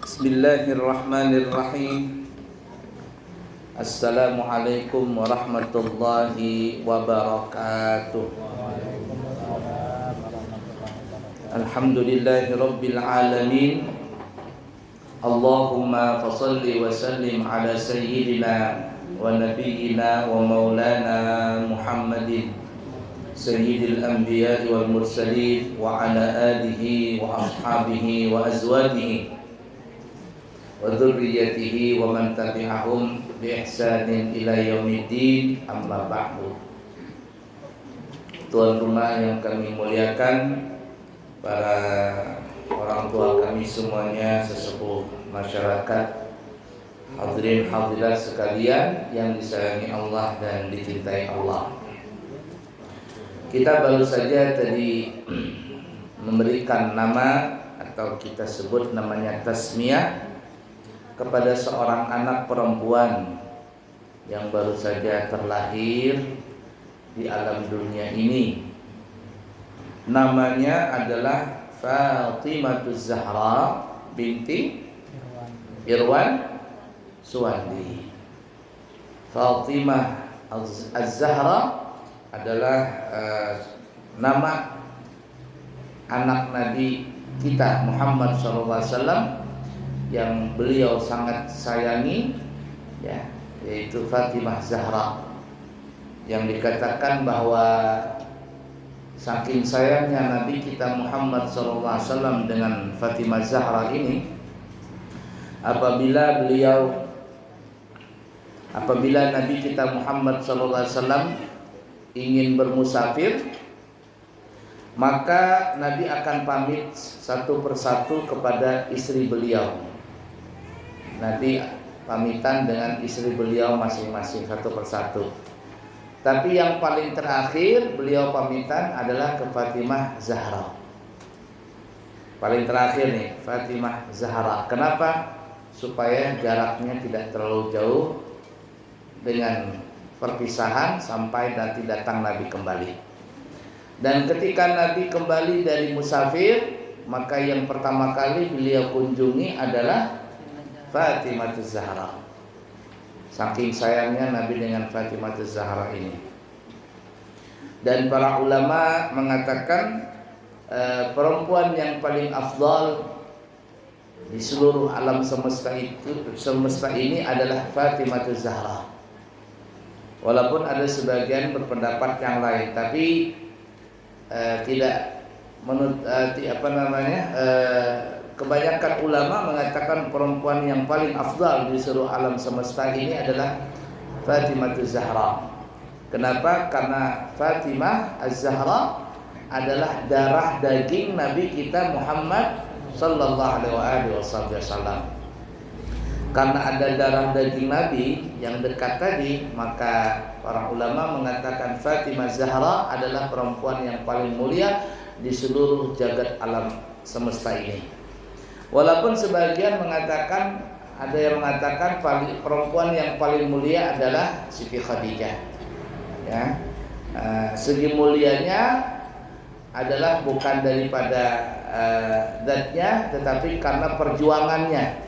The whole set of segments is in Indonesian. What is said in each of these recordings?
Bismillahirrahmanirrahim. Assalamualaikum warahmatullahi wabarakatuh. Alhamdulillahi rabbil alamin. Allahumma fasalli wa sallim ala sayyidina wa nabiyyina wa maulana Muhammadin sayyidil anbiya'i wal mursalin wa ala alihi wa ashabihi wa azwajihi wa dzurriyyatihi wa man tabi'ahum bi ihsanin ila yaumiddin, amma ba'du. Tuan rumah yang kami muliakan, para orang tua kami semuanya, sesepuh masyarakat, hadirin hadirat sekalian yang disayangi Allah dan dicintai Allah. Kita baru saja tadi memberikan nama atau kita sebut namanya tasmiyah kepada seorang anak perempuan yang baru saja terlahir di alam dunia ini. Namanya adalah Fatimahuz Zahra binti Irwan Suwandi. Fatimah Az-Zahra adalah nama anak Nabi kita Muhammad SAW yang beliau sangat sayangi, ya, yaitu Fatimah Zahra, yang dikatakan bahwa saking sayangnya Nabi kita Muhammad SAW dengan Fatimah Zahra ini, apabila Nabi kita Muhammad SAW ingin bermusafir, maka Nabi akan pamit satu persatu kepada istri beliau. Nabi pamitan dengan istri beliau masing-masing satu persatu. Tapi yang paling terakhir beliau pamitan adalah ke Fatimah Zahra. Paling terakhir nih, Fatimah Zahra. Kenapa? Supaya jaraknya tidak terlalu jauh dengan perpisahan sampai nanti datang Nabi kembali. Dan ketika Nabi kembali dari musafir, maka yang pertama kali beliau kunjungi adalah Fatimahuz Zahra. Saking sayangnya Nabi dengan Fatimahuz Zahra ini. Dan para ulama mengatakan perempuan yang paling afdal di seluruh alam semesta ini adalah Fatimahuz Zahra. Walaupun ada sebagian berpendapat yang lain, tapi tidak menurut kebanyakan ulama mengatakan perempuan yang paling afdal di seluruh alam semesta ini adalah Fatimahuz Zahra. Kenapa? Karena Fatimah Az-Zahra adalah darah daging Nabi kita Muhammad sallallahu alaihi wasallam. Karena ada darah daging Nabi yang dekat tadi, maka para ulama mengatakan Fatimah Zahra adalah perempuan yang paling mulia di seluruh jagat alam semesta ini. Walaupun sebagian mengatakan, ada yang mengatakan perempuan yang paling mulia adalah Siti Khadijah. Ya, segi mulianya adalah bukan daripada zatnya, tetapi karena perjuangannya.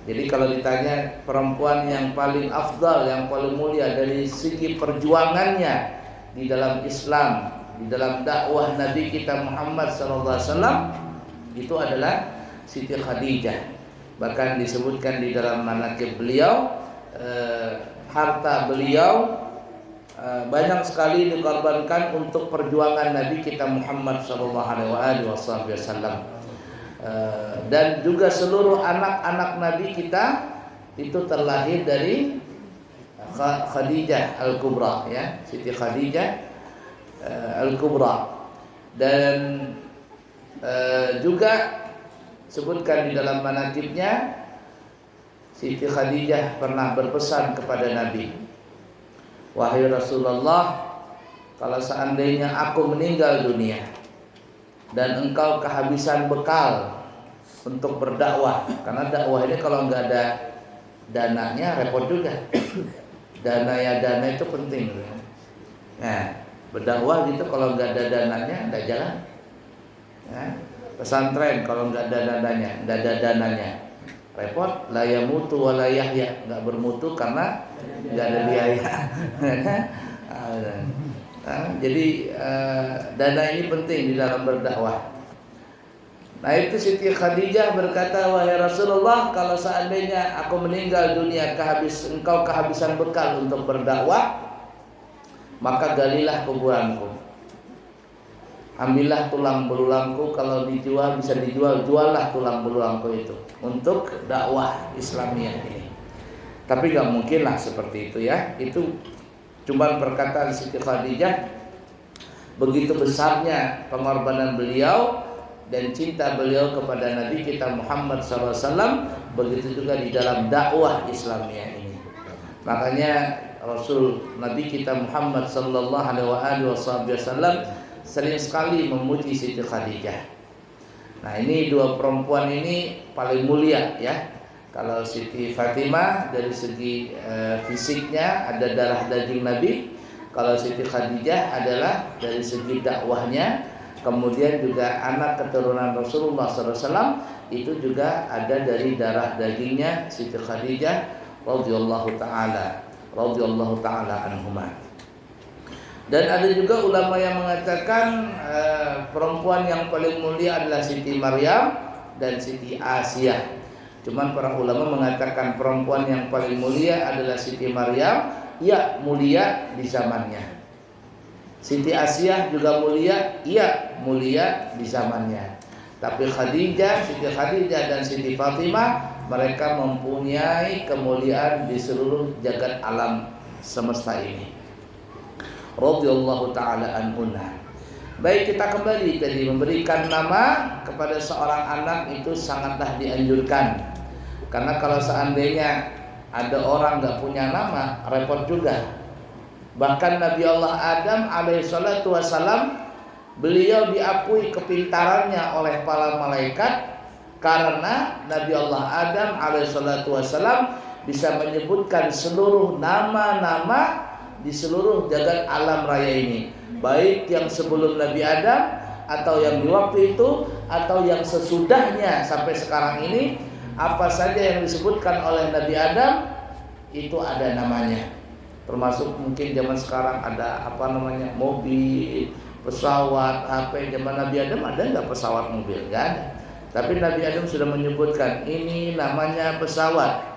Jadi kalau ditanya perempuan yang paling afdal, yang paling mulia dari segi perjuangannya di dalam Islam, di dalam dakwah Nabi kita Muhammad SAW, itu adalah Siti Khadijah. Bahkan disebutkan di dalam manaqib beliau, harta beliau banyak sekali dikorbankan untuk perjuangan Nabi kita Muhammad SAW. Dan juga seluruh anak-anak Nabi kita itu terlahir dari Khadijah Al-Kubra, ya, Siti Khadijah Al-Kubra. Dan juga sebutkan di dalam manaqibnya, Siti Khadijah pernah berpesan kepada Nabi, "Wahai Rasulullah, kalau seandainya aku meninggal dunia dan engkau kehabisan bekal untuk berdakwah," karena dakwah ini kalau nggak ada dananya repot juga. Dana itu penting. Nah, berdakwah gitu kalau nggak ada dananya nggak jalan. Ya. pesantren kalau nggak ada dananya, repot. La yamutu wa la yahya, nggak bermutu karena nggak ada biaya. Jadi dana ini penting di dalam berdakwah. Nah itu Siti Khadijah berkata, wahai Rasulullah, kalau seandainya aku meninggal dunia engkau kehabisan bekal untuk berdakwah, maka galilah kuburanku, ambillah tulang belulangku, kalau dijual bisa dijual, juallah tulang belulangku itu untuk dakwah Islamiyah ini. Tapi gak mungkin lah seperti itu ya. Itu cuma perkataan Siti Khadijah. Begitu besarnya pengorbanan beliau dan cinta beliau kepada Nabi kita Muhammad SAW, begitu juga di dalam dakwah Islamiyah ini. Makanya Rasul Nabi kita Muhammad SAW sering sekali memuji Siti Khadijah. Nah ini dua perempuan ini paling mulia ya. Kalau Siti Fatimah dari segi fisiknya ada darah daging Nabi. Kalau Siti Khadijah adalah dari segi dakwahnya, kemudian juga anak keturunan Rasulullah SAW itu juga ada dari darah dagingnya Siti Khadijah radhiyallahu taala anhumah. Dan ada juga ulama yang mengatakan perempuan yang paling mulia adalah Siti Maryam dan Siti Asiyah. Cuman para ulama mengatakan perempuan yang paling mulia adalah Siti Maryam, ya mulia di zamannya. Siti Asiyah juga mulia, iya mulia di zamannya. Tapi Siti Khadijah dan Siti Fatimah, mereka mempunyai kemuliaan di seluruh jagat alam semesta ini. Radhiyallahu taala anhunna. Baik, kita kembali tadi, memberikan nama kepada seorang anak itu sangatlah dianjurkan. Karena kalau seandainya ada orang nggak punya nama, repot juga. Bahkan Nabi Allah Adam alaihissalatu wassalam, beliau diakui kepintarannya oleh para malaikat karena Nabi Allah Adam alaihissalatu wassalam bisa menyebutkan seluruh nama-nama di seluruh jagat alam raya ini, baik yang sebelum Nabi Adam atau yang di waktu itu atau yang sesudahnya sampai sekarang ini. Apa saja yang disebutkan oleh Nabi Adam itu ada namanya. Termasuk mungkin zaman sekarang ada mobil, pesawat, HP. Zaman Nabi Adam ada nggak pesawat, mobil? Nggak ada. Tapi Nabi Adam sudah menyebutkan ini namanya pesawat,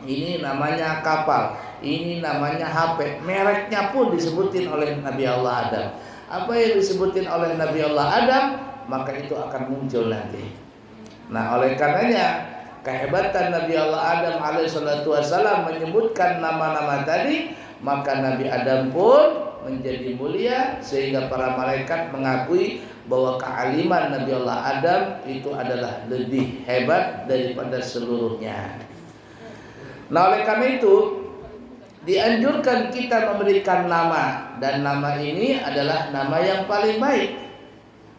ini namanya kapal, ini namanya HP. Mereknya pun disebutin oleh Nabi Allah Adam. Apa yang disebutin oleh Nabi Allah Adam, maka itu akan muncul nanti. Nah oleh karenanya kehebatan Nabi Allah Adam alaihissalatu wassalam menyebutkan nama-nama tadi, maka Nabi Adam pun menjadi mulia sehingga para malaikat mengakui bahwa kealiman Nabi Allah Adam itu adalah lebih hebat daripada seluruhnya. Nah oleh karena itu dianjurkan kita memberikan nama, dan nama ini adalah nama yang paling baik,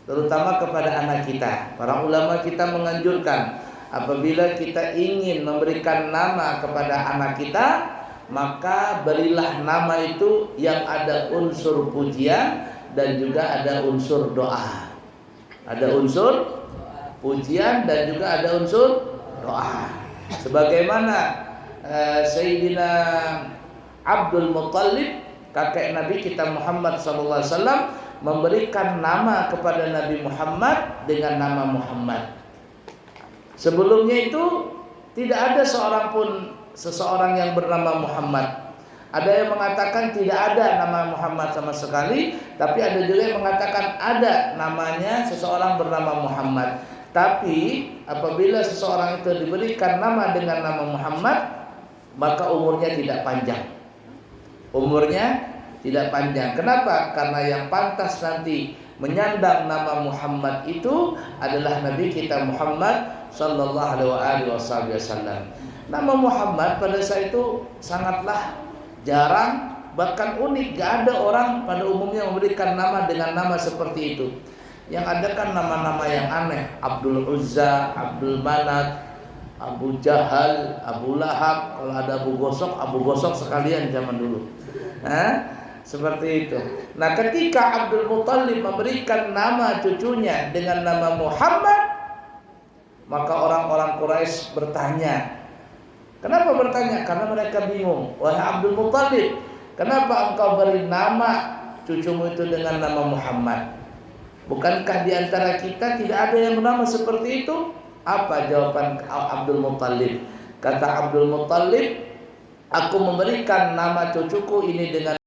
terutama kepada anak kita. Para ulama kita menganjurkan apabila kita ingin memberikan nama kepada anak kita, maka berilah nama itu yang ada unsur pujian dan juga ada unsur doa. Ada unsur pujian dan juga ada unsur doa. Sebagaimana Sayyidina Abdul Muttalib, kakek Nabi kita Muhammad SAW, memberikan nama kepada Nabi Muhammad dengan nama Muhammad. Sebelumnya itu tidak ada seseorang yang bernama Muhammad. Ada yang mengatakan tidak ada nama Muhammad sama sekali, tapi ada juga yang mengatakan ada namanya seseorang bernama Muhammad. Tapi apabila seseorang itu diberikan nama dengan nama Muhammad, maka umurnya tidak panjang. Umurnya tidak panjang. Kenapa? Karena yang pantas nanti menyandang nama Muhammad itu adalah Nabi kita Muhammad sallallahu alaihi wasallam. Nama Muhammad pada saat itu sangatlah jarang, bahkan unik. Gak ada orang pada umumnya memberikan nama dengan nama seperti itu. Yang ada kan nama-nama yang aneh, Abdul Uzza, Abdul Manat, Abu Jahal, Abu Lahab. Kalau ada Abu Gosok sekalian zaman dulu. Seperti itu. Nah ketika Abdul Muttalib memberikan nama cucunya dengan nama Muhammad, Maka orang-orang Quraisy bertanya. Kenapa bertanya? Karena mereka bingung. Wahai Abdul Muttalib, kenapa engkau beri nama cucumu itu dengan nama Muhammad? Bukankah di antara kita tidak ada yang bernama seperti itu? Apa jawaban Abdul Muttalib? Kata Abdul Muttalib, aku memberikan nama cucuku ini dengan